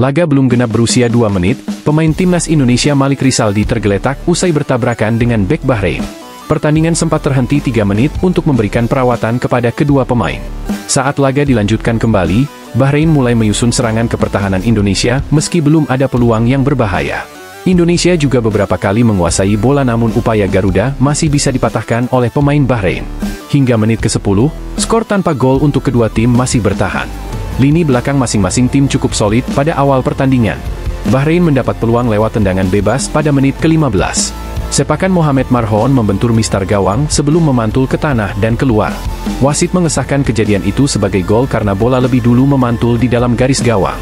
Laga belum genap berusia 2 menit, pemain timnas Indonesia Malik Rizaldi tergeletak usai bertabrakan dengan bek Bahrain. Pertandingan sempat terhenti 3 menit untuk memberikan perawatan kepada kedua pemain. Saat laga dilanjutkan kembali, Bahrain mulai menyusun serangan ke pertahanan Indonesia meski belum ada peluang yang berbahaya. Indonesia juga beberapa kali menguasai bola namun upaya Garuda masih bisa dipatahkan oleh pemain Bahrain. Hingga menit ke-10, skor tanpa gol untuk kedua tim masih bertahan. Lini belakang masing-masing tim cukup solid pada awal pertandingan. Bahrain mendapat peluang lewat tendangan bebas pada menit ke-15. Sepakan Mohamed Marhon membentur mistar gawang sebelum memantul ke tanah dan keluar. Wasit mengesahkan kejadian itu sebagai gol karena bola lebih dulu memantul di dalam garis gawang.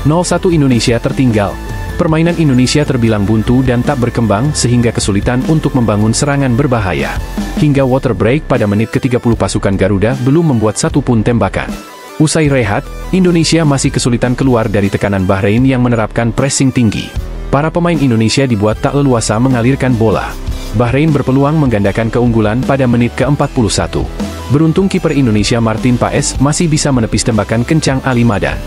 0-1 Indonesia tertinggal. Permainan Indonesia terbilang buntu dan tak berkembang sehingga kesulitan untuk membangun serangan berbahaya. Hingga water break pada menit ke-30 pasukan Garuda belum membuat satu pun tembakan. Usai rehat, Indonesia masih kesulitan keluar dari tekanan Bahrain yang menerapkan pressing tinggi. Para pemain Indonesia dibuat tak leluasa mengalirkan bola. Bahrain berpeluang menggandakan keunggulan pada menit ke-41. Beruntung kiper Indonesia Martin Paes masih bisa menepis tembakan kencang Ali Madan.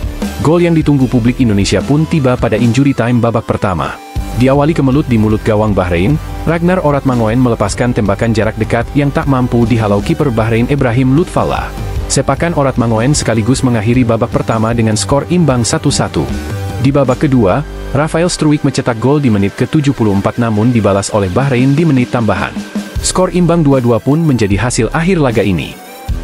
Gol yang ditunggu publik Indonesia pun tiba pada injury time babak pertama. Diawali kemelut di mulut gawang Bahrain, Ragnar Oratmangoen melepaskan tembakan jarak dekat yang tak mampu dihalau kiper Bahrain Ibrahim Lutfallah. Sepakan Oratmangoen sekaligus mengakhiri babak pertama dengan skor imbang 1-1. Di babak kedua, Rafael Struijk mencetak gol di menit ke-74 namun dibalas oleh Bahrain di menit tambahan. Skor imbang 2-2 pun menjadi hasil akhir laga ini.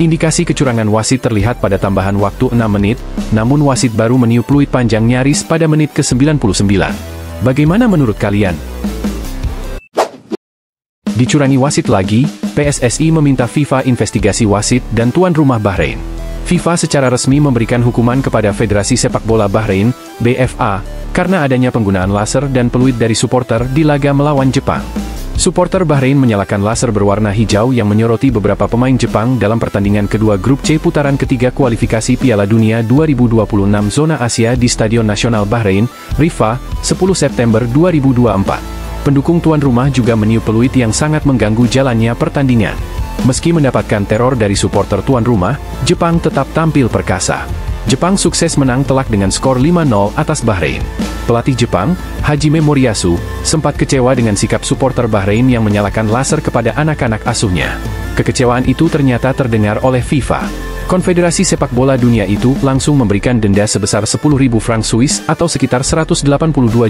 Indikasi kecurangan wasit terlihat pada tambahan waktu 6 menit, namun wasit baru meniup peluit panjang nyaris pada menit ke-99. Bagaimana menurut kalian? Dicurangi wasit lagi, PSSI meminta FIFA investigasi wasit dan tuan rumah Bahrain. FIFA secara resmi memberikan hukuman kepada Federasi Sepak Bola Bahrain, BFA, karena adanya penggunaan laser dan peluit dari supporter di laga melawan Jepang. Supporter Bahrain menyalakan laser berwarna hijau yang menyoroti beberapa pemain Jepang dalam pertandingan kedua grup C putaran ketiga kualifikasi Piala Dunia 2026 zona Asia di Stadion Nasional Bahrain, Riffa, 10 September 2024. Pendukung tuan rumah juga meniup peluit yang sangat mengganggu jalannya pertandingan. Meski mendapatkan teror dari supporter tuan rumah, Jepang tetap tampil perkasa. Jepang sukses menang telak dengan skor 5-0 atas Bahrain. Pelatih Jepang, Hajime Moriyasu, sempat kecewa dengan sikap supporter Bahrain yang menyalakan laser kepada anak-anak asuhnya. Kekecewaan itu ternyata terdengar oleh FIFA. Konfederasi Sepak Bola Dunia itu langsung memberikan denda sebesar 10.000 franc Swiss atau sekitar 182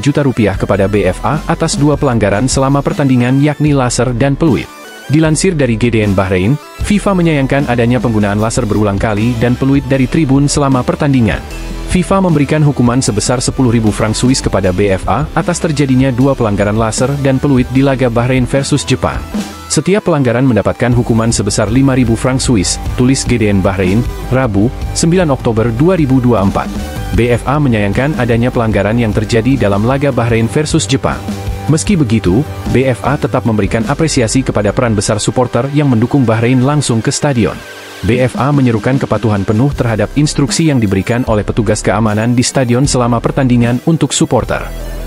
juta rupiah kepada BFA atas 2 pelanggaran selama pertandingan yakni laser dan peluit. Dilansir dari GDN Bahrain, FIFA menyayangkan adanya penggunaan laser berulang kali dan peluit dari tribun selama pertandingan. FIFA memberikan hukuman sebesar 10.000 franc Swiss kepada BFA atas terjadinya 2 pelanggaran laser dan peluit di laga Bahrain versus Jepang. Setiap pelanggaran mendapatkan hukuman sebesar 5.000 franc Swiss, tulis GDN Bahrain, Rabu, 9 Oktober 2024. BFA menyayangkan adanya pelanggaran yang terjadi dalam laga Bahrain versus Jepang. Meski begitu, BFA tetap memberikan apresiasi kepada peran besar supporter yang mendukung Bahrain langsung ke stadion. BFA menyerukan kepatuhan penuh terhadap instruksi yang diberikan oleh petugas keamanan di stadion selama pertandingan untuk supporter.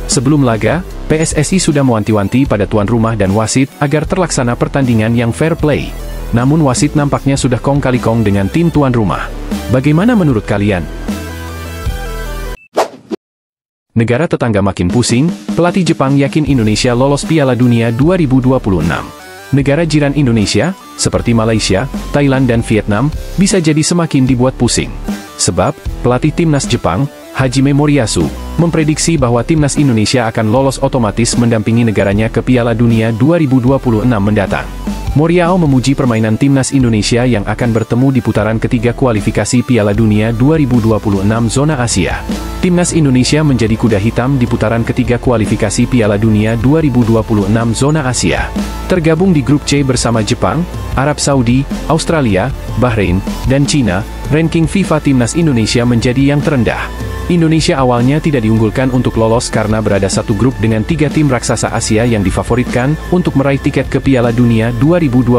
Sebelum laga, PSSI sudah mewanti-wanti pada tuan rumah dan wasit agar terlaksana pertandingan yang fair play. Namun wasit nampaknya sudah kong kali kong dengan tim tuan rumah. Bagaimana menurut kalian? Negara tetangga makin pusing, pelatih Jepang yakin Indonesia lolos Piala Dunia 2026. Negara jiran Indonesia, seperti Malaysia, Thailand dan Vietnam, bisa jadi semakin dibuat pusing. Sebab, pelatih timnas Jepang, Hajime Moriyasu, memprediksi bahwa timnas Indonesia akan lolos otomatis mendampingi negaranya ke Piala Dunia 2026 mendatang. Moriyasu memuji permainan timnas Indonesia yang akan bertemu di putaran ketiga kualifikasi Piala Dunia 2026 zona Asia. Timnas Indonesia menjadi kuda hitam di putaran ketiga kualifikasi Piala Dunia 2026 zona Asia. Tergabung di grup C bersama Jepang, Arab Saudi, Australia, Bahrain, dan China, ranking FIFA timnas Indonesia menjadi yang terendah. Indonesia awalnya tidak diunggulkan untuk lolos karena berada satu grup dengan 3 tim raksasa Asia yang difavoritkan untuk meraih tiket ke Piala Dunia 2026.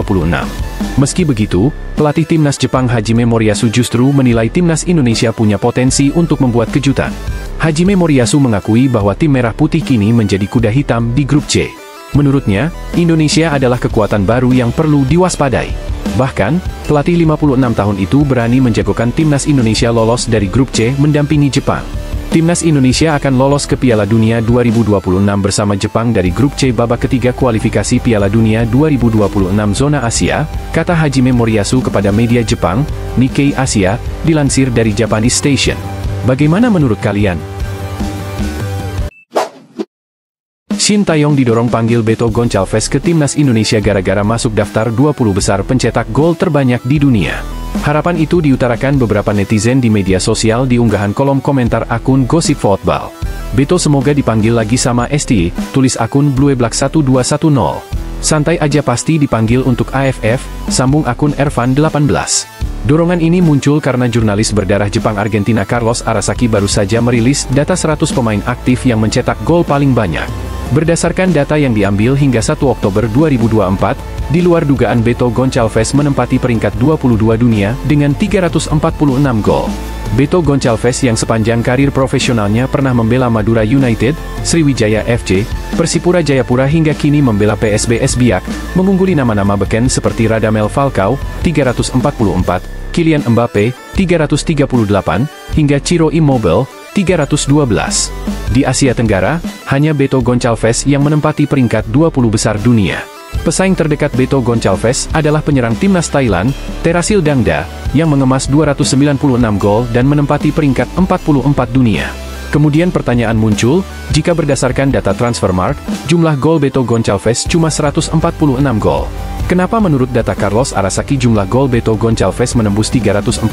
Meski begitu, pelatih timnas Jepang Hajime Moriyasu justru menilai timnas Indonesia punya potensi untuk membuat kejutan. Hajime Moriyasu mengakui bahwa tim merah putih kini menjadi kuda hitam di grup C. Menurutnya, Indonesia adalah kekuatan baru yang perlu diwaspadai. Bahkan, pelatih 56 tahun itu berani menjagokan timnas Indonesia lolos dari grup C mendampingi Jepang. Timnas Indonesia akan lolos ke Piala Dunia 2026 bersama Jepang dari grup C babak ketiga kualifikasi Piala Dunia 2026 zona Asia, kata Hajime Moriyasu kepada media Jepang, Nikkei Asia, dilansir dari Japanese Station. Bagaimana menurut kalian? Shin Tae-yong didorong panggil Beto Gonçalves ke Timnas Indonesia gara-gara masuk daftar 20 besar pencetak gol terbanyak di dunia. Harapan itu diutarakan beberapa netizen di media sosial di unggahan kolom komentar akun Gosip Football. Beto semoga dipanggil lagi sama ST, tulis akun BlueBlack1210. Santai aja pasti dipanggil untuk AFF, sambung akun Ervan18. Dorongan ini muncul karena jurnalis berdarah Jepang Argentina Carlos Arasaki baru saja merilis data 100 pemain aktif yang mencetak gol paling banyak. Berdasarkan data yang diambil hingga 1 Oktober 2024, di luar dugaan Beto Gonçalves menempati peringkat 22 dunia dengan 346 gol. Beto Gonçalves yang sepanjang karir profesionalnya pernah membela Madura United, Sriwijaya FC, Persipura Jayapura hingga kini membela PSBS Biak, mengungguli nama-nama beken seperti Radamel Falcao, 344, Kylian Mbappe, 338, hingga Ciro Immobile, 312. Di Asia Tenggara, hanya Beto Gonçalves yang menempati peringkat 20 besar dunia. Pesaing terdekat Beto Gonçalves adalah penyerang timnas Thailand, Terasil Dangda, yang mengemas 296 gol dan menempati peringkat 44 dunia. Kemudian pertanyaan muncul, jika berdasarkan data Transfermarkt, jumlah gol Beto Gonçalves cuma 146 gol. Kenapa menurut data Carlos Arasaki jumlah gol Beto Gonçalves menembus 346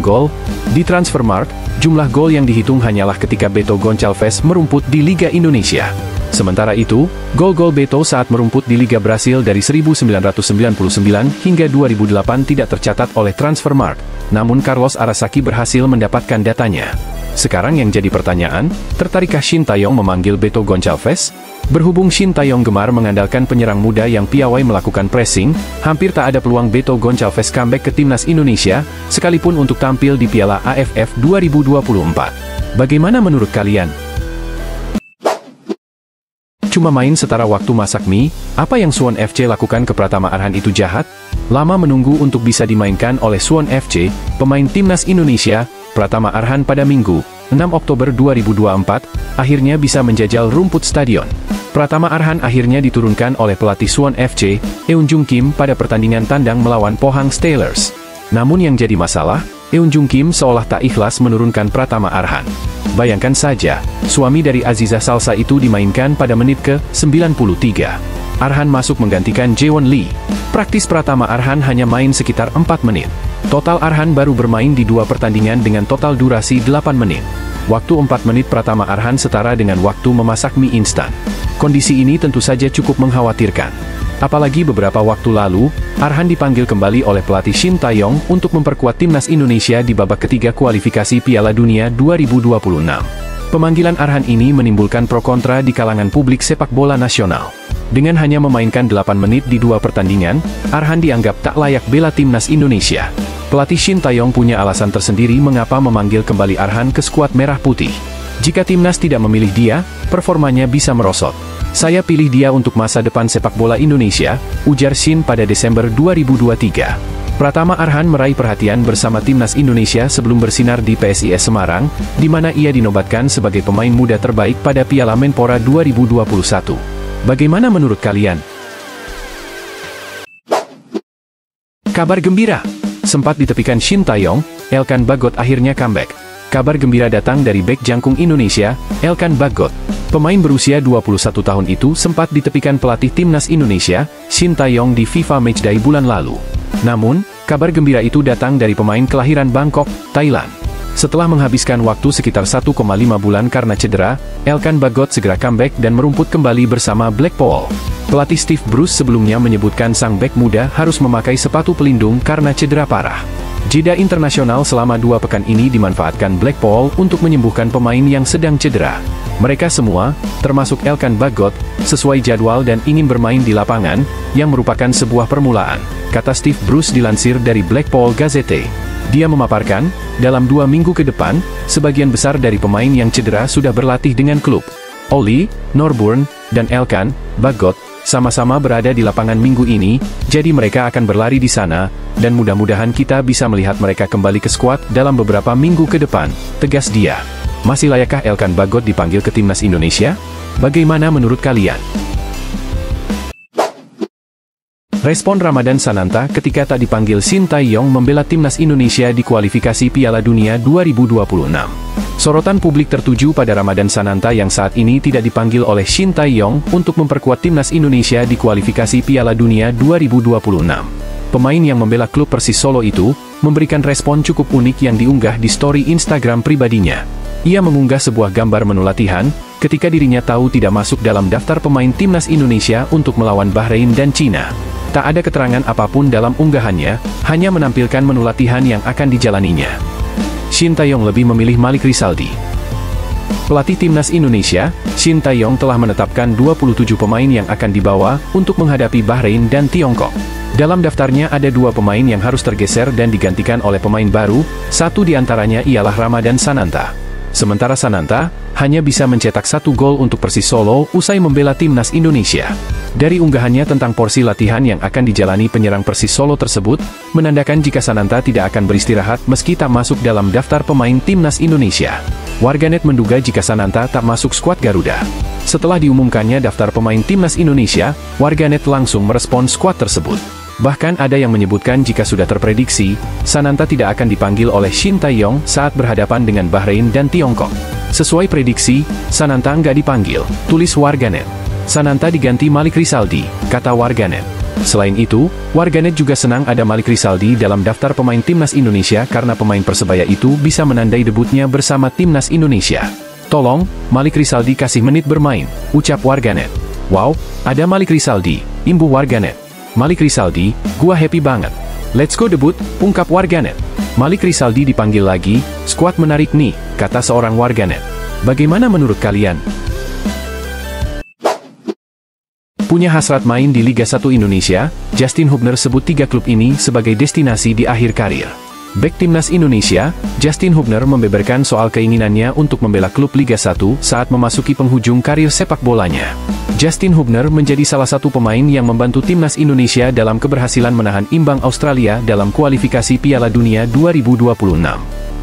gol? Di Transfermarkt, jumlah gol yang dihitung hanyalah ketika Beto Gonçalves merumput di Liga Indonesia. Sementara itu, gol-gol Beto saat merumput di Liga Brasil dari 1999 hingga 2008 tidak tercatat oleh Transfermarkt, namun Carlos Arasaki berhasil mendapatkan datanya. Sekarang yang jadi pertanyaan, tertarikkah Shin Tae-yong memanggil Beto Gonçalves? Berhubung Shin Tae-yong gemar mengandalkan penyerang muda yang piawai melakukan pressing, hampir tak ada peluang Beto Gonçalves comeback ke timnas Indonesia, sekalipun untuk tampil di Piala AFF 2024. Bagaimana menurut kalian? Cuma main setara waktu masak mie, apa yang Suwon FC lakukan ke Pratama Arhan itu jahat? Lama menunggu untuk bisa dimainkan oleh Suwon FC, pemain timnas Indonesia, Pratama Arhan pada Minggu, 6 Oktober 2024, akhirnya bisa menjajal rumput stadion. Pratama Arhan akhirnya diturunkan oleh pelatih Suwon FC, Eun Jung Kim pada pertandingan tandang melawan Pohang Steelers. Namun yang jadi masalah, Eun Jung Kim seolah tak ikhlas menurunkan Pratama Arhan. Bayangkan saja, suami dari Aziza Salsa itu dimainkan pada menit ke-93. Arhan masuk menggantikan Jaewon Lee. Praktis Pratama Arhan hanya main sekitar 4 menit. Total Arhan baru bermain di 2 pertandingan dengan total durasi 8 menit. Waktu 4 menit Pratama Arhan setara dengan waktu memasak mie instan. Kondisi ini tentu saja cukup mengkhawatirkan. Apalagi beberapa waktu lalu, Arhan dipanggil kembali oleh pelatih Shin Tae-yong untuk memperkuat timnas Indonesia di babak ketiga kualifikasi Piala Dunia 2026. Pemanggilan Arhan ini menimbulkan pro kontra di kalangan publik sepak bola nasional. Dengan hanya memainkan 8 menit di 2 pertandingan, Arhan dianggap tak layak bela timnas Indonesia. Pelatih Shin Tae-yong punya alasan tersendiri mengapa memanggil kembali Arhan ke skuad merah putih. Jika timnas tidak memilih dia, performanya bisa merosot. Saya pilih dia untuk masa depan sepak bola Indonesia, ujar Shin pada Desember 2023. Pratama Arhan meraih perhatian bersama timnas Indonesia sebelum bersinar di PSIS Semarang, di mana ia dinobatkan sebagai pemain muda terbaik pada Piala Menpora 2021. Bagaimana menurut kalian? Kabar gembira! Sempat ditepikan Shin Tae-yong, Elkan Bagot akhirnya comeback. Kabar gembira datang dari bek jangkung Indonesia, Elkan Bagot. Pemain berusia 21 tahun itu sempat ditepikan pelatih timnas Indonesia, Shin Tae-yong di FIFA Matchday bulan lalu. Namun, kabar gembira itu datang dari pemain kelahiran Bangkok, Thailand. Setelah menghabiskan waktu sekitar 1,5 bulan karena cedera, Elkan Bagot segera comeback dan merumput kembali bersama Blackpool. Pelatih Steve Bruce sebelumnya menyebutkan sang bek muda harus memakai sepatu pelindung karena cedera parah. Jeda internasional selama 2 pekan ini dimanfaatkan Blackpool untuk menyembuhkan pemain yang sedang cedera. Mereka semua, termasuk Elkan Bagot, sesuai jadwal dan ingin bermain di lapangan, yang merupakan sebuah permulaan, kata Steve Bruce dilansir dari Blackpool Gazette. Dia memaparkan, dalam 2 minggu ke depan, sebagian besar dari pemain yang cedera sudah berlatih dengan klub. Oli, Norburn, dan Elkan Bagot sama-sama berada di lapangan minggu ini, jadi mereka akan berlari di sana, dan mudah-mudahan kita bisa melihat mereka kembali ke skuad dalam beberapa minggu ke depan, tegas dia. Masih layakkah Elkan Bagot dipanggil ke timnas Indonesia? Bagaimana menurut kalian? Respon Ramadan Sananta ketika tak dipanggil Shin Tae-yong membela timnas Indonesia di kualifikasi Piala Dunia 2026. Sorotan publik tertuju pada Ramadan Sananta yang saat ini tidak dipanggil oleh Shin Tae-yong untuk memperkuat timnas Indonesia di kualifikasi Piala Dunia 2026. Pemain yang membela klub Persis Solo itu memberikan respon cukup unik yang diunggah di story Instagram pribadinya. Ia mengunggah sebuah gambar menu latihan ketika dirinya tahu tidak masuk dalam daftar pemain timnas Indonesia untuk melawan Bahrain dan Cina. Tak ada keterangan apapun dalam unggahannya, hanya menampilkan menu latihan yang akan dijalaninya. Shin Tae-yong lebih memilih Malik Rizaldi. Pelatih timnas Indonesia, Shin Tae-yong telah menetapkan 27 pemain yang akan dibawa untuk menghadapi Bahrain dan Tiongkok. Dalam daftarnya ada 2 pemain yang harus tergeser dan digantikan oleh pemain baru, satu di antaranya ialah Ramadan Sananta. Sementara Sananta hanya bisa mencetak 1 gol untuk Persis Solo usai membela timnas Indonesia. Dari unggahannya tentang porsi latihan yang akan dijalani penyerang Persis Solo tersebut, menandakan jika Sananta tidak akan beristirahat meski tak masuk dalam daftar pemain timnas Indonesia. Warganet menduga jika Sananta tak masuk skuad Garuda. Setelah diumumkannya daftar pemain timnas Indonesia, warganet langsung merespon skuad tersebut. Bahkan ada yang menyebutkan jika sudah terprediksi, Sananta tidak akan dipanggil oleh Shin Tae-yong saat berhadapan dengan Bahrain dan Tiongkok. Sesuai prediksi, Sananta nggak dipanggil, tulis warganet. Sananta diganti Malik Rizaldi, kata warganet. Selain itu, warganet juga senang ada Malik Rizaldi dalam daftar pemain timnas Indonesia karena pemain Persebaya itu bisa menandai debutnya bersama timnas Indonesia. Tolong, Malik Rizaldi kasih menit bermain, ucap warganet. Wow, ada Malik Rizaldi, imbuh warganet. Malik Rizaldi, gua happy banget. Let's go debut, ungkap warganet. Malik Rizaldi dipanggil lagi, skuad menarik nih, kata seorang warganet. Bagaimana menurut kalian? Punya hasrat main di Liga 1 Indonesia, Justin Hubner sebut 3 klub ini sebagai destinasi di akhir karir. Bek timnas Indonesia, Justin Hubner membeberkan soal keinginannya untuk membela klub Liga 1 saat memasuki penghujung karir sepak bolanya. Justin Hubner menjadi salah satu pemain yang membantu timnas Indonesia dalam keberhasilan menahan imbang Australia dalam kualifikasi Piala Dunia 2026.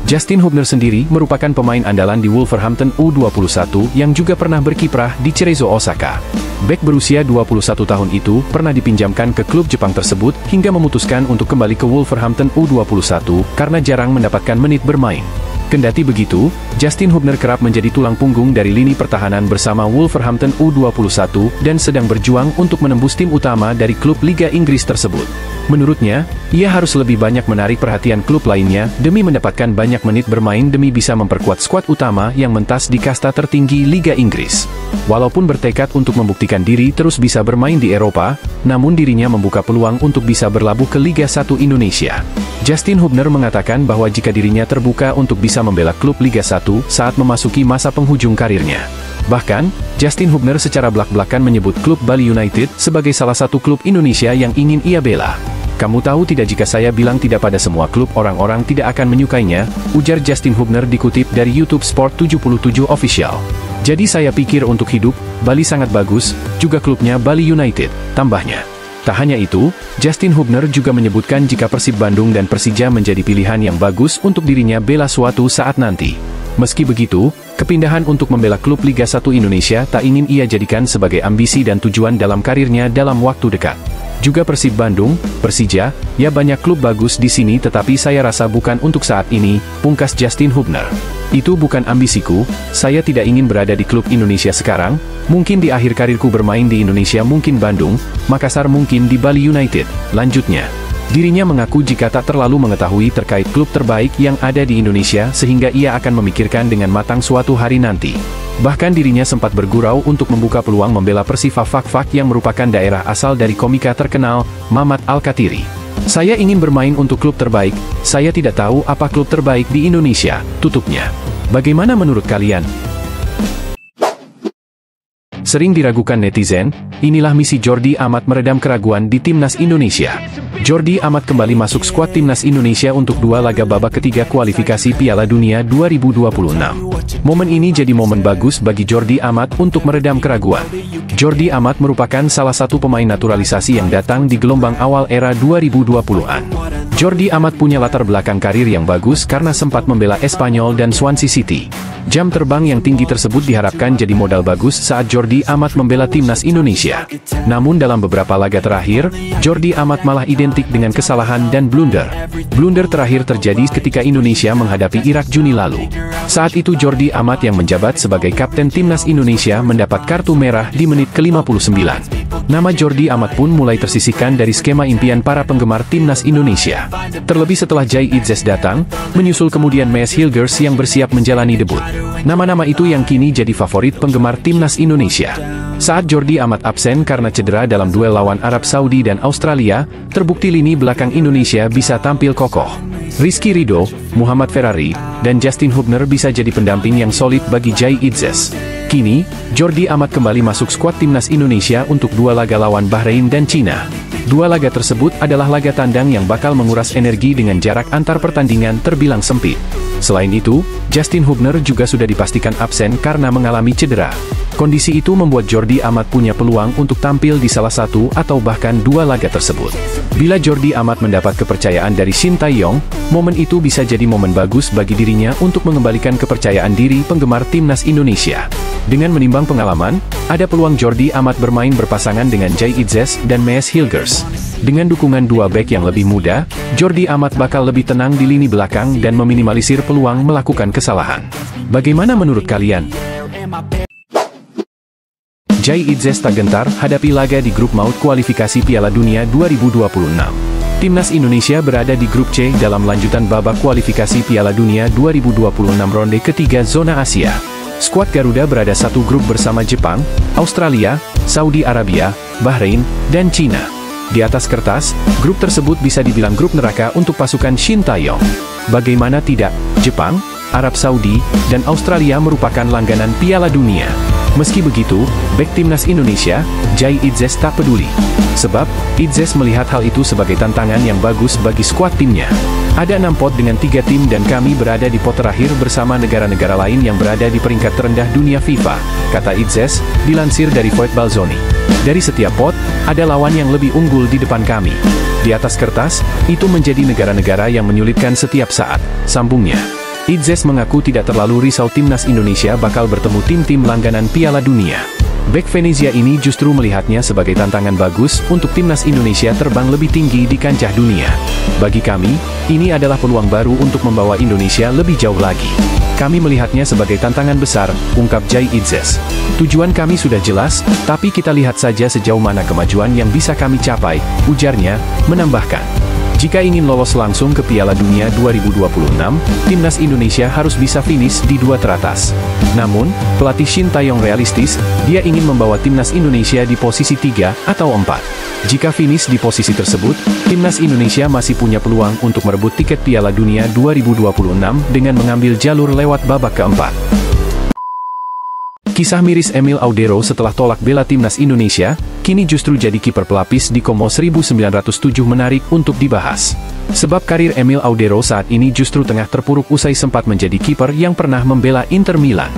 Justin Hubner sendiri merupakan pemain andalan di Wolverhampton U21 yang juga pernah berkiprah di Cerezo Osaka. Bek berusia 21 tahun itu pernah dipinjamkan ke klub Jepang tersebut hingga memutuskan untuk kembali ke Wolverhampton U21 karena jarang mendapatkan menit bermain. Kendati begitu, Justin Hubner kerap menjadi tulang punggung dari lini pertahanan bersama Wolverhampton U21 dan sedang berjuang untuk menembus tim utama dari klub Liga Inggris tersebut. Menurutnya, ia harus lebih banyak menarik perhatian klub lainnya demi mendapatkan banyak menit bermain demi bisa memperkuat skuad utama yang mentas di kasta tertinggi Liga Inggris. Walaupun bertekad untuk membuktikan diri terus bisa bermain di Eropa, namun dirinya membuka peluang untuk bisa berlabuh ke Liga 1 Indonesia. Justin Hubner mengatakan bahwa jika dirinya terbuka untuk bisa membela klub Liga 1 saat memasuki masa penghujung karirnya. Bahkan, Justin Hubner secara blak-blakan menyebut klub Bali United sebagai salah satu klub Indonesia yang ingin ia bela. Kamu tahu tidak jika saya bilang tidak pada semua klub orang-orang tidak akan menyukainya, ujar Justin Hubner dikutip dari YouTube Sport 77 Official. Jadi saya pikir untuk hidup, Bali sangat bagus, juga klubnya Bali United, tambahnya. Tak hanya itu, Justin Hubner juga menyebutkan jika Persib Bandung dan Persija menjadi pilihan yang bagus untuk dirinya bela suatu saat nanti. Meski begitu, kepindahan untuk membela klub Liga 1 Indonesia tak ingin ia jadikan sebagai ambisi dan tujuan dalam karirnya dalam waktu dekat. Juga Persib Bandung, Persija, ya banyak klub bagus di sini tetapi saya rasa bukan untuk saat ini, pungkas Justin Hubner. Itu bukan ambisiku, saya tidak ingin berada di klub Indonesia sekarang, mungkin di akhir karirku bermain di Indonesia mungkin Bandung, Makassar mungkin di Bali United, lanjutnya. Dirinya mengaku jika tak terlalu mengetahui terkait klub terbaik yang ada di Indonesia sehingga ia akan memikirkan dengan matang suatu hari nanti. Bahkan dirinya sempat bergurau untuk membuka peluang membela Persifa Fakfak yang merupakan daerah asal dari komika terkenal, Mamat Al-Katiri. Saya ingin bermain untuk klub terbaik, saya tidak tahu apa klub terbaik di Indonesia, tutupnya. Bagaimana menurut kalian? Sering diragukan netizen, inilah misi Jordi Amat meredam keraguan di timnas Indonesia. Jordi Amat kembali masuk skuad timnas Indonesia untuk 2 laga babak ketiga kualifikasi Piala Dunia 2026. Momen ini jadi momen bagus bagi Jordi Amat untuk meredam keraguan. Jordi Amat merupakan salah satu pemain naturalisasi yang datang di gelombang awal era 2020-an. Jordi Amat punya latar belakang karir yang bagus karena sempat membela Espanyol dan Swansea City. Jam terbang yang tinggi tersebut diharapkan jadi modal bagus saat Jordi Amat membela timnas Indonesia. Namun dalam beberapa laga terakhir, Jordi Amat malah identik dengan kesalahan dan blunder. Blunder terakhir terjadi ketika Indonesia menghadapi Irak Juni lalu. Saat itu Jordi Amat yang menjabat sebagai kapten timnas Indonesia mendapat kartu merah di menit ke-59. Nama Jordi Amat pun mulai tersisihkan dari skema impian para penggemar timnas Indonesia. Terlebih setelah Jai Idzes datang, menyusul kemudian Mees Hilgers yang bersiap menjalani debut. Nama-nama itu yang kini jadi favorit penggemar timnas Indonesia. Saat Jordi Amat absen karena cedera dalam duel lawan Arab Saudi dan Australia, terbukti lini belakang Indonesia bisa tampil kokoh. Rizky Ridho, Muhammad Ferrari, dan Justin Hubner bisa jadi pendamping yang solid bagi Jai Idzes. Kini, Jordi Amat kembali masuk skuad timnas Indonesia untuk 2 laga lawan Bahrain dan Cina. 2 laga tersebut adalah laga tandang yang bakal menguras energi dengan jarak antar pertandingan terbilang sempit. Selain itu, Justin Hubner juga sudah dipastikan absen karena mengalami cedera. Kondisi itu membuat Jordi Amat punya peluang untuk tampil di salah satu atau bahkan 2 laga tersebut. Bila Jordi Amat mendapat kepercayaan dari Shin Tae-yong, momen itu bisa jadi momen bagus bagi dirinya untuk mengembalikan kepercayaan diri penggemar timnas Indonesia. Dengan menimbang pengalaman, ada peluang Jordi Amat bermain berpasangan dengan Jai Idzes dan Mees Hilgers. Dengan dukungan 2 bek yang lebih muda, Jordi Amat bakal lebih tenang di lini belakang dan meminimalisir peluang melakukan kesalahan. Bagaimana menurut kalian? Jai Idzes tak gentar hadapi laga di grup maut kualifikasi Piala Dunia 2026. Timnas Indonesia berada di grup C dalam lanjutan babak kualifikasi Piala Dunia 2026 ronde ketiga zona Asia. Skuad Garuda berada satu grup bersama Jepang, Australia, Saudi Arabia, Bahrain, dan Cina. Di atas kertas, grup tersebut bisa dibilang grup neraka untuk pasukan Shin Tae-yong. Bagaimana tidak, Jepang, Arab Saudi, dan Australia merupakan langganan Piala Dunia. Meski begitu, bek timnas Indonesia, Jai Idzes tak peduli. Sebab, Idzes melihat hal itu sebagai tantangan yang bagus bagi skuad timnya. Ada 6 pot dengan 3 tim dan kami berada di pot terakhir bersama negara-negara lain yang berada di peringkat terendah dunia FIFA, kata Idzes, dilansir dari Void Balzoni. Dari setiap pot, ada lawan yang lebih unggul di depan kami. Di atas kertas, itu menjadi negara-negara yang menyulitkan setiap saat, sambungnya. Idzes mengaku tidak terlalu risau timnas Indonesia bakal bertemu tim-tim langganan Piala Dunia. Bek Venezia ini justru melihatnya sebagai tantangan bagus untuk timnas Indonesia terbang lebih tinggi di kancah dunia. Bagi kami, ini adalah peluang baru untuk membawa Indonesia lebih jauh lagi. Kami melihatnya sebagai tantangan besar, ungkap Jai Idzes. Tujuan kami sudah jelas, tapi kita lihat saja sejauh mana kemajuan yang bisa kami capai, ujarnya, menambahkan. Jika ingin lolos langsung ke Piala Dunia 2026, timnas Indonesia harus bisa finish di 2 teratas. Namun, pelatih Shin Tae-yong realistis, dia ingin membawa timnas Indonesia di posisi 3 atau 4. Jika finish di posisi tersebut, timnas Indonesia masih punya peluang untuk merebut tiket Piala Dunia 2026 dengan mengambil jalur lewat babak keempat. Kisah miris Emil Audero setelah tolak bela timnas Indonesia, kini justru jadi kiper pelapis di Como 1907 menarik untuk dibahas. Sebab karir Emil Audero saat ini justru tengah terpuruk usai sempat menjadi kiper yang pernah membela Inter Milan.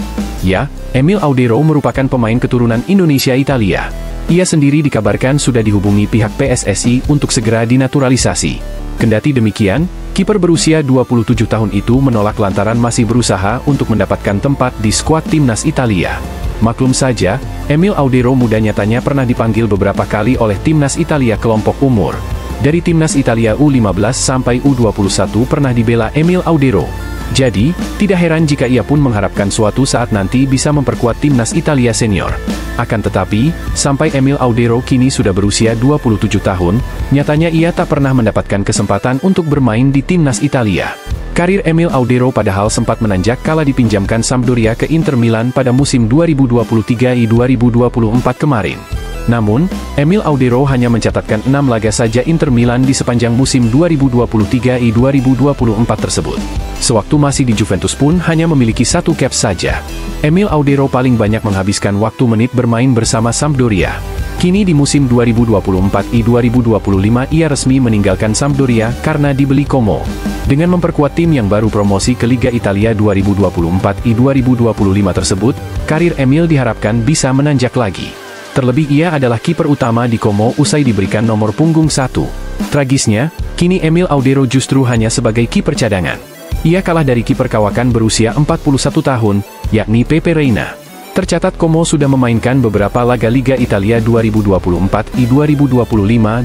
Ya, Emil Audero merupakan pemain keturunan Indonesia-Italia. Ia sendiri dikabarkan sudah dihubungi pihak PSSI untuk segera dinaturalisasi. Kendati demikian, kiper berusia 27 tahun itu menolak lantaran masih berusaha untuk mendapatkan tempat di skuad timnas Italia. Maklum saja, Emil Audero muda nyatanya pernah dipanggil beberapa kali oleh timnas Italia kelompok umur. Dari timnas Italia U15 sampai U21 pernah dibela Emil Audero. Jadi, tidak heran jika ia pun mengharapkan suatu saat nanti bisa memperkuat timnas Italia senior. Akan tetapi, sampai Emil Audero kini sudah berusia 27 tahun, nyatanya ia tak pernah mendapatkan kesempatan untuk bermain di timnas Italia. Karir Emil Audero padahal sempat menanjak kala dipinjamkan Sampdoria ke Inter Milan pada musim 2023-2024 kemarin. Namun, Emil Audero hanya mencatatkan 6 laga saja Inter Milan di sepanjang musim 2023-2024 tersebut. Sewaktu masih di Juventus pun hanya memiliki 1 cap saja. Emil Audero paling banyak menghabiskan waktu menit bermain bersama Sampdoria. Kini di musim 2024-2025 ia resmi meninggalkan Sampdoria karena dibeli Como. Dengan memperkuat tim yang baru promosi ke Liga Italia 2024-2025 tersebut, karir Emil diharapkan bisa menanjak lagi. Terlebih ia adalah kiper utama di Como usai diberikan nomor punggung 1. Tragisnya, kini Emil Audero justru hanya sebagai kiper cadangan. Ia kalah dari kiper kawakan berusia 41 tahun, yakni Pepe Reina. Tercatat Como sudah memainkan beberapa laga Liga Italia 2024-2025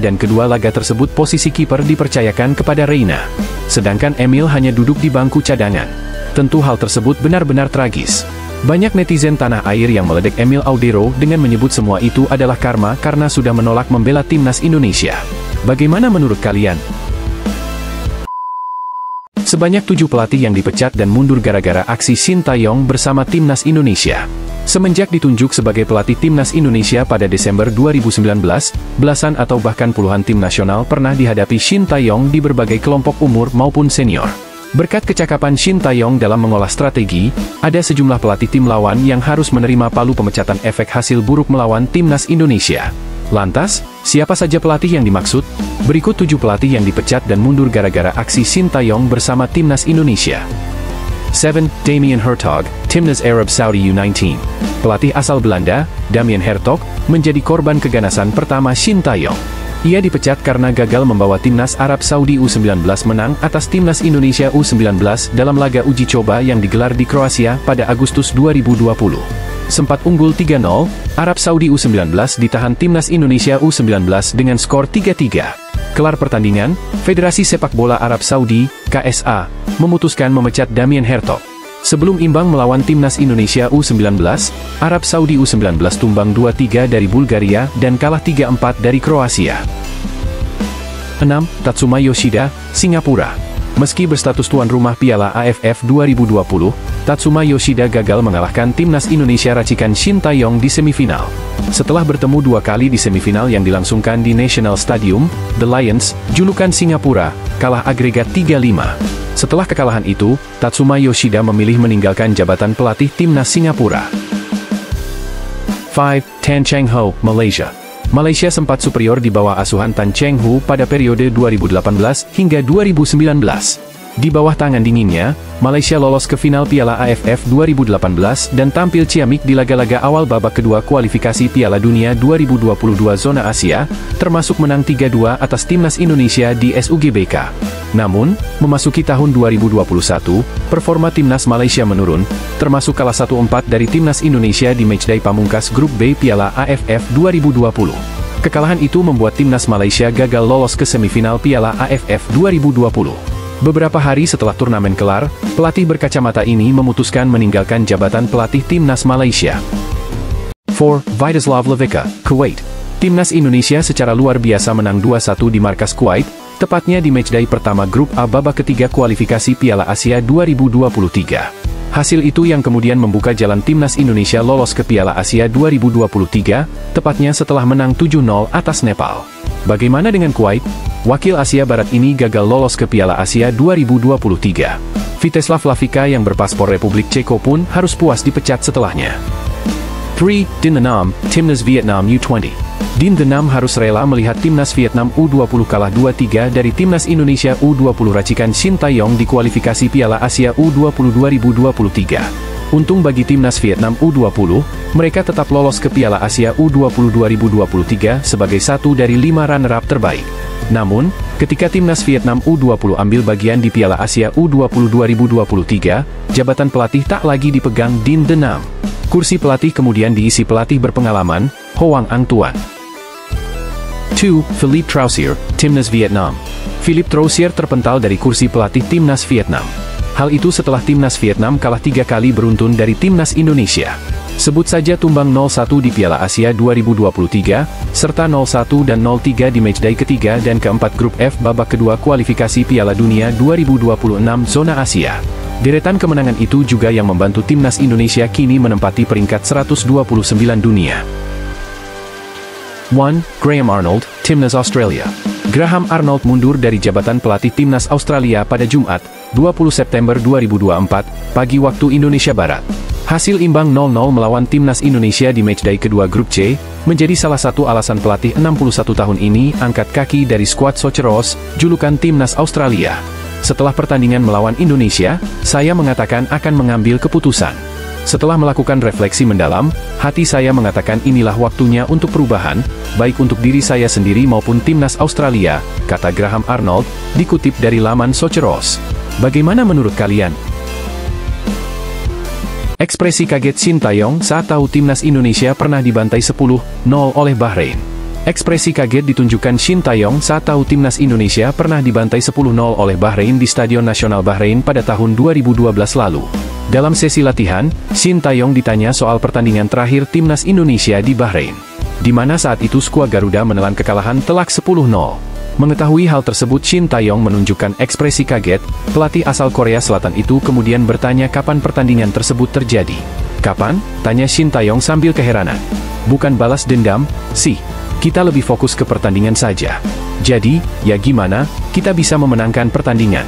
dan kedua laga tersebut posisi kiper dipercayakan kepada Reina. Sedangkan Emil hanya duduk di bangku cadangan. Tentu hal tersebut benar-benar tragis. Banyak netizen tanah air yang meledek Emil Audero dengan menyebut semua itu adalah karma karena sudah menolak membela timnas Indonesia. Bagaimana menurut kalian? Sebanyak 7 pelatih yang dipecat dan mundur gara-gara aksi Shin Tae-yong bersama timnas Indonesia. Semenjak ditunjuk sebagai pelatih timnas Indonesia pada Desember 2019, belasan atau bahkan puluhan tim nasional pernah dihadapi Shin Tae-yong di berbagai kelompok umur maupun senior. Berkat kecakapan Shin Tae-yong dalam mengolah strategi, ada sejumlah pelatih tim lawan yang harus menerima palu pemecatan efek hasil buruk melawan timnas Indonesia. Lantas, siapa saja pelatih yang dimaksud? Berikut 7 pelatih yang dipecat dan mundur gara-gara aksi Shin Tae-yong bersama timnas Indonesia. 7. Damien Hertog, Timnas Arab Saudi U19. Pelatih asal Belanda, Damien Hertog, menjadi korban keganasan pertama Shin Tae-yong. Ia dipecat karena gagal membawa timnas Arab Saudi U19 menang atas timnas Indonesia U19 dalam laga uji coba yang digelar di Kroasia pada Agustus 2020. Sempat unggul 3-0, Arab Saudi U19 ditahan timnas Indonesia U19 dengan skor 3-3. Kelar pertandingan, Federasi Sepak Bola Arab Saudi, KSA, memutuskan memecat Damien Hertog. Sebelum imbang melawan timnas Indonesia U19, Arab Saudi U19 tumbang 2-3 dari Bulgaria dan kalah 3-4 dari Kroasia. 6. Tatsuma Yoshida, Singapura. Meski berstatus tuan rumah Piala AFF 2020, Tatsuma Yoshida gagal mengalahkan timnas Indonesia racikan Shin Tae-yong di semifinal. Setelah bertemu 2 kali di semifinal yang dilangsungkan di National Stadium, The Lions, julukan Singapura, kalah agregat 3-5. Setelah kekalahan itu, Tatsuma Yoshida memilih meninggalkan jabatan pelatih timnas Singapura. 5. Tan Cheng Ho, Malaysia. Malaysia sempat superior di bawah asuhan Tan Cheng Ho pada periode 2018 hingga 2019. Di bawah tangan dinginnya, Malaysia lolos ke final Piala AFF 2018 dan tampil ciamik di laga-laga awal babak kedua kualifikasi Piala Dunia 2022 zona Asia, termasuk menang 3-2 atas timnas Indonesia di SUGBK. Namun, memasuki tahun 2021, performa timnas Malaysia menurun, termasuk kalah 1-4 dari timnas Indonesia di matchday pamungkas grup B Piala AFF 2020. Kekalahan itu membuat timnas Malaysia gagal lolos ke semifinal Piala AFF 2020. Beberapa hari setelah turnamen kelar, pelatih berkacamata ini memutuskan meninggalkan jabatan pelatih timnas Malaysia. 4. Vidislav Levica, Kuwait. Timnas Indonesia secara luar biasa menang 2-1 di markas Kuwait, tepatnya di matchday pertama grup A babak ketiga kualifikasi Piala Asia 2023. Hasil itu yang kemudian membuka jalan timnas Indonesia lolos ke Piala Asia 2023, tepatnya setelah menang 7-0 atas Nepal. Bagaimana dengan Kuwait? Wakil Asia Barat ini gagal lolos ke Piala Asia 2023. Vidislav Levica yang berpaspor Republik Ceko pun harus puas dipecat setelahnya. 3. Din The Nam, Timnas Vietnam U20. Din The Nam harus rela melihat timnas Vietnam U20 kalah 2-3 dari timnas Indonesia U20 racikan Shin Tae-yong di kualifikasi Piala Asia U20 2023. Untung bagi timnas Vietnam U20, mereka tetap lolos ke Piala Asia U20 2023 sebagai satu dari 5 runner-up terbaik. Namun, ketika timnas Vietnam U20 ambil bagian di Piala Asia U20 2023, jabatan pelatih tak lagi dipegang Din The Nam. Kursi pelatih kemudian diisi pelatih berpengalaman, Hoang Anh Tuan. 2. Philippe Troussier, Timnas Vietnam. Philippe Troussier terpental dari kursi pelatih timnas Vietnam. Hal itu setelah timnas Vietnam kalah 3 kali beruntun dari timnas Indonesia. Sebut saja tumbang 0-1 di Piala Asia 2023, serta 0-1 dan 0-3 di matchday ketiga dan keempat grup F babak kedua kualifikasi Piala Dunia 2026 zona Asia. Deretan kemenangan itu juga yang membantu timnas Indonesia kini menempati peringkat 129 dunia. 1. Graham Arnold, Timnas Australia. Graham Arnold mundur dari jabatan pelatih timnas Australia pada Jumat, 20 September 2024, pagi waktu Indonesia Barat. Hasil imbang 0-0 melawan timnas Indonesia di matchday kedua grup C, menjadi salah satu alasan pelatih 61 tahun ini angkat kaki dari skuad Socceroos, julukan timnas Australia. Setelah pertandingan melawan Indonesia, saya mengatakan akan mengambil keputusan. Setelah melakukan refleksi mendalam, hati saya mengatakan inilah waktunya untuk perubahan, baik untuk diri saya sendiri maupun timnas Australia, kata Graham Arnold, dikutip dari laman Socceroos. Bagaimana menurut kalian? Ekspresi kaget Shin Tae-yong saat tahu timnas Indonesia pernah dibantai 10-0 oleh Bahrain. Ekspresi kaget ditunjukkan Shin Tae-yong saat tahu timnas Indonesia pernah dibantai 10-0 oleh Bahrain di Stadion Nasional Bahrain pada tahun 2012 lalu. Dalam sesi latihan, Shin Tae-yong ditanya soal pertandingan terakhir timnas Indonesia di Bahrain, di mana saat itu skuad Garuda menelan kekalahan telak 10-0. Mengetahui hal tersebut, Shin Tae-yong menunjukkan ekspresi kaget. Pelatih asal Korea Selatan itu kemudian bertanya kapan pertandingan tersebut terjadi. Kapan? Tanya Shin Tae-yong sambil keheranan. Bukan balas dendam, sih. Kita lebih fokus ke pertandingan saja. Jadi, ya gimana, kita bisa memenangkan pertandingan.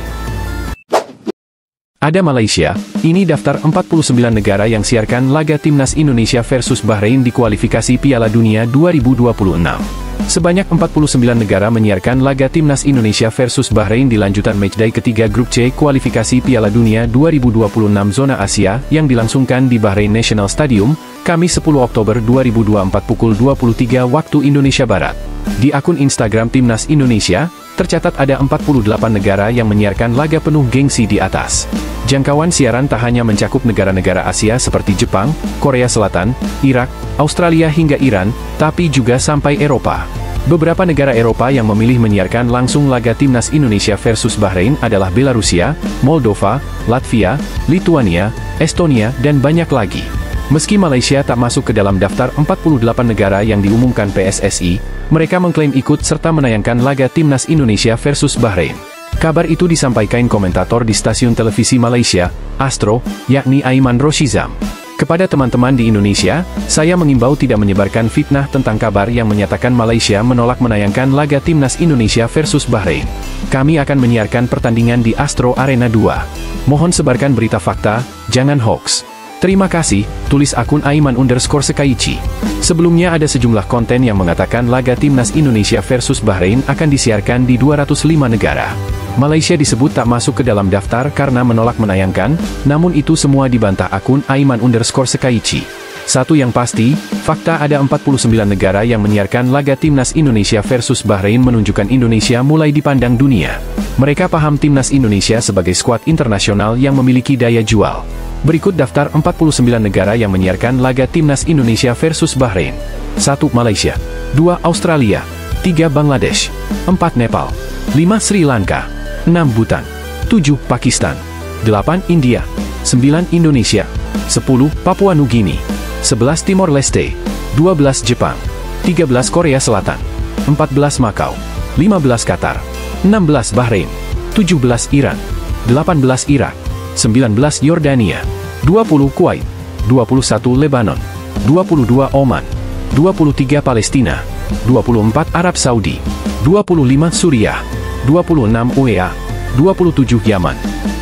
Ada Malaysia, ini daftar 49 negara yang siarkan laga timnas Indonesia versus Bahrain di kualifikasi Piala Dunia 2026. Sebanyak 49 negara menyiarkan laga timnas Indonesia versus Bahrain di lanjutan matchday ketiga grup C kualifikasi Piala Dunia 2026 zona Asia yang dilangsungkan di Bahrain National Stadium, Kamis 10 Oktober 2024 pukul 23 waktu Indonesia Barat. Di akun Instagram Timnas Indonesia, tercatat ada 48 negara yang menyiarkan laga penuh gengsi di atas. Jangkauan siaran tak hanya mencakup negara-negara Asia seperti Jepang, Korea Selatan, Irak, Australia hingga Iran, tapi juga sampai Eropa. Beberapa negara Eropa yang memilih menyiarkan langsung laga timnas Indonesia versus Bahrain adalah Belarusia, Moldova, Latvia, Lituania, Estonia, dan banyak lagi. Meski Malaysia tak masuk ke dalam daftar 48 negara yang diumumkan PSSI, mereka mengklaim ikut serta menayangkan laga timnas Indonesia versus Bahrain. Kabar itu disampaikan komentator di stasiun televisi Malaysia, Astro, yakni Aiman Roshizam. Kepada teman-teman di Indonesia, saya mengimbau tidak menyebarkan fitnah tentang kabar yang menyatakan Malaysia menolak menayangkan laga timnas Indonesia versus Bahrain. Kami akan menyiarkan pertandingan di Astro Arena 2. Mohon sebarkan berita fakta, jangan hoax. Terima kasih, tulis akun Aiman_Sekaiichi. Sebelumnya ada sejumlah konten yang mengatakan laga timnas Indonesia versus Bahrain akan disiarkan di 205 negara. Malaysia disebut tak masuk ke dalam daftar karena menolak menayangkan, namun itu semua dibantah akun Aiman_Sekaiichi. Satu yang pasti, fakta ada 49 negara yang menyiarkan laga timnas Indonesia versus Bahrain menunjukkan Indonesia mulai dipandang dunia. Mereka paham timnas Indonesia sebagai skuad internasional yang memiliki daya jual. Berikut daftar 49 negara yang menyiarkan laga timnas Indonesia versus Bahrain. 1. Malaysia, 2. Australia, 3. Bangladesh, 4. Nepal, 5. Sri Lanka, 6. Bhutan, 7. Pakistan, 8. India, 9. Indonesia, 10. Papua Nugini, 11. Timor Leste, 12. Jepang, 13. Korea Selatan, 14. Makau, 15. Qatar, 16. Bahrain, 17. Iran, 18. Irak, 19. Yordania, 20. Kuwait, 21. Lebanon, 22. Oman, 23. Palestina, 24. Arab Saudi, 25. Suriah, 26. UEA, 27. Yaman,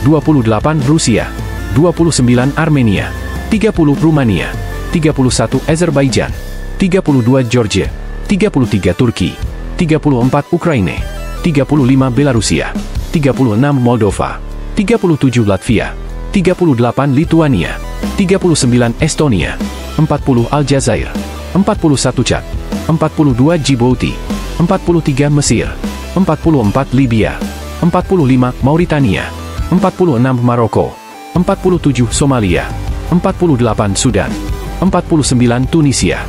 28. Rusia, 29. Armenia, 30. Rumania, 31. Azerbaijan, 32. Georgia, 33. Turki, 34. Ukraina, 35. Belarusia, 36. Moldova, 37 Latvia, 38 Lituania, 39 Estonia, 40 Aljazair, 41 Chad, 42 Djibouti, 43 Mesir, 44 Libya, 45 Mauritania, 46 Maroko, 47 Somalia, 48 Sudan, 49 Tunisia.